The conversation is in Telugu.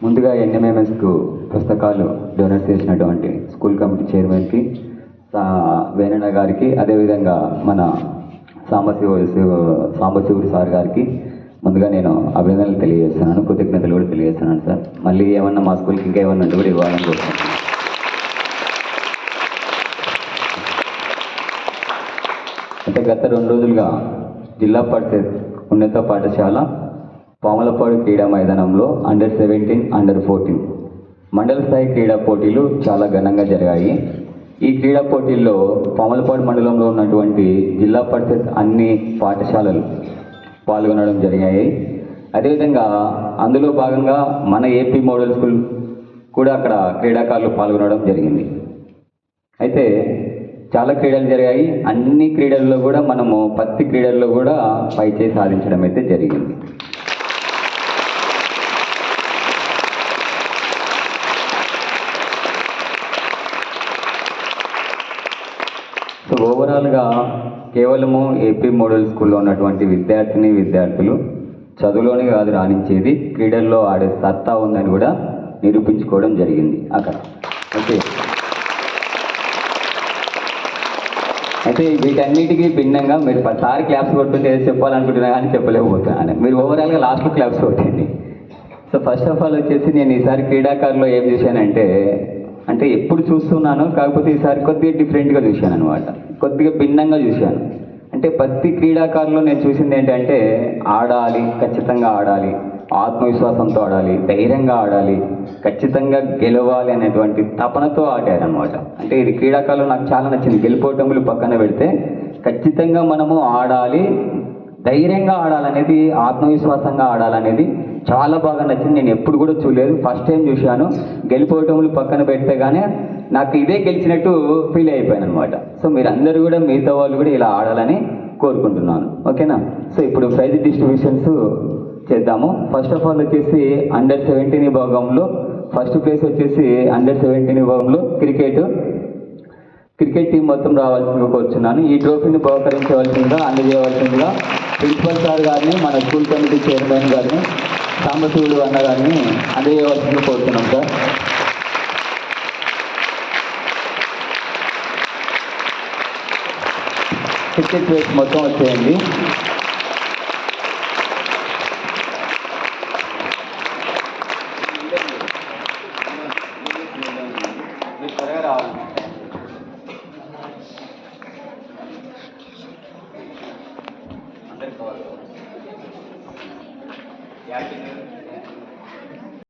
ముందుగా ఎన్ఎంఎంఎస్కు పుస్తకాలు డొనేట్ చేసినటువంటి స్కూల్ కమిటీ చైర్మన్కి వేణన్న గారికి, అదేవిధంగా మన సాంబశివుడు సార్ గారికి ముందుగా నేను అభినందనలు తెలియజేస్తున్నాను, కృతజ్ఞతలు కూడా తెలియజేస్తున్నాను సార్. మళ్ళీ ఏమన్నా మా స్కూల్కి ఇంకా ఏమన్నా ఉంటే కూడా ఇవ్వాలని కోరుతున్నాను. అంటే గత 2 రోజులుగా జిల్లా పరిషత్ ఉన్నత పాఠశాల పాములపాడు క్రీడా మైదానంలో అండర్-17, అండర్-14 మండల స్థాయి క్రీడా పోటీలు చాలా ఘనంగా జరిగాయి. ఈ క్రీడా పోటీల్లో పాములపాడు మండలంలో ఉన్నటువంటి జిల్లా పరిషత్ అన్ని పాఠశాలలు పాల్గొనడం జరిగాయి. అదేవిధంగా అందులో భాగంగా మన ఏపీ మోడల్ స్కూల్ కూడా అక్కడ క్రీడాకారులు పాల్గొనడం జరిగింది. అయితే చాలా క్రీడలు జరిగాయి. అన్ని క్రీడల్లో కూడా మనము ప్రతి క్రీడల్లో కూడా పైచేయి సాధించడం అయితే జరిగింది. సో ఓవరాల్గా కేవలము ఏపీ మోడల్ స్కూల్లో ఉన్నటువంటి విద్యార్థులు చదువులోనే కాదు రాణించేది, క్రీడల్లో ఆడే సత్తా ఉందని కూడా నిరూపించుకోవడం జరిగింది అక్కడ. ఓకే, అయితే వీటన్నిటికీ భిన్నంగా మీరు ప్రతిసారి క్లాప్స్ కొట్టుకుంటే ఏదో చెప్పాలనుకుంటున్నా కానీ చెప్పలేకపోతున్నాను. మీరు ఓవరాల్గా లాస్ట్లో క్లాప్స్ కొట్టింది. సో ఫస్ట్ ఆఫ్ ఆల్ వచ్చేసి నేను ఈసారి క్రీడాకారులో ఏం చూశానంటే, అంటే ఎప్పుడు చూస్తున్నాను, కాకపోతే ఈసారి కొద్దిగా డిఫరెంట్గా చూశాను అనమాట, కొద్దిగా భిన్నంగా చూశాను. అంటే ప్రతి క్రీడాకారులో నేను చూసింది ఏంటంటే ఆడాలి, ఖచ్చితంగా ఆడాలి, ఆత్మవిశ్వాసంతో ఆడాలి, ధైర్యంగా ఆడాలి, ఖచ్చితంగా గెలవాలి అనేటువంటి తపనతో ఆడారనమాట. అంటే ఇది క్రీడాకారులు నాకు చాలా నచ్చింది. గెలుపోటములు పక్కన పెడితే ఖచ్చితంగా మనము ఆడాలి, ధైర్యంగా ఆడాలనేది, ఆత్మవిశ్వాసంగా ఆడాలనేది చాలా బాగా నచ్చింది. నేను ఎప్పుడు కూడా చూడలేదు, ఫస్ట్ టైం చూశాను. గెలిపోవటములు పక్కన పెట్టగానే నాకు ఇదే గెలిచినట్టు ఫీల్ అయిపోయాను అనమాట. సో మీరందరూ కూడా, మిగతా వాళ్ళు కూడా ఇలా ఆడాలని కోరుకుంటున్నాను. ఓకేనా? సో ఇప్పుడు ప్రైజ్ డిస్ట్రిబ్యూషన్స్ చేద్దాము. ఫస్ట్ ఆఫ్ ఆల్ వచ్చేసి అండర్-17 విభాగంలో ఫస్ట్ ప్లేస్ వచ్చేసి అండర్-17 విభాగంలో క్రికెట్ టీం మొత్తం రావాల్సిందిగా కోరుచున్నాను. ఈ ట్రోఫీని బహుకరించవలసిందిగా, అందజేయవలసిందిగా ప్రిన్సిపల్ సార్ గారిని, మన స్కూల్ కమిటీ చైర్మన్ గారిని, సాంబశివుడు అన్న గారిని అందజేయవలసిందిగా కోరుతున్నాం సార్. క్రికెట్ ప్లేస్ మొత్తం వచ్చేయండి.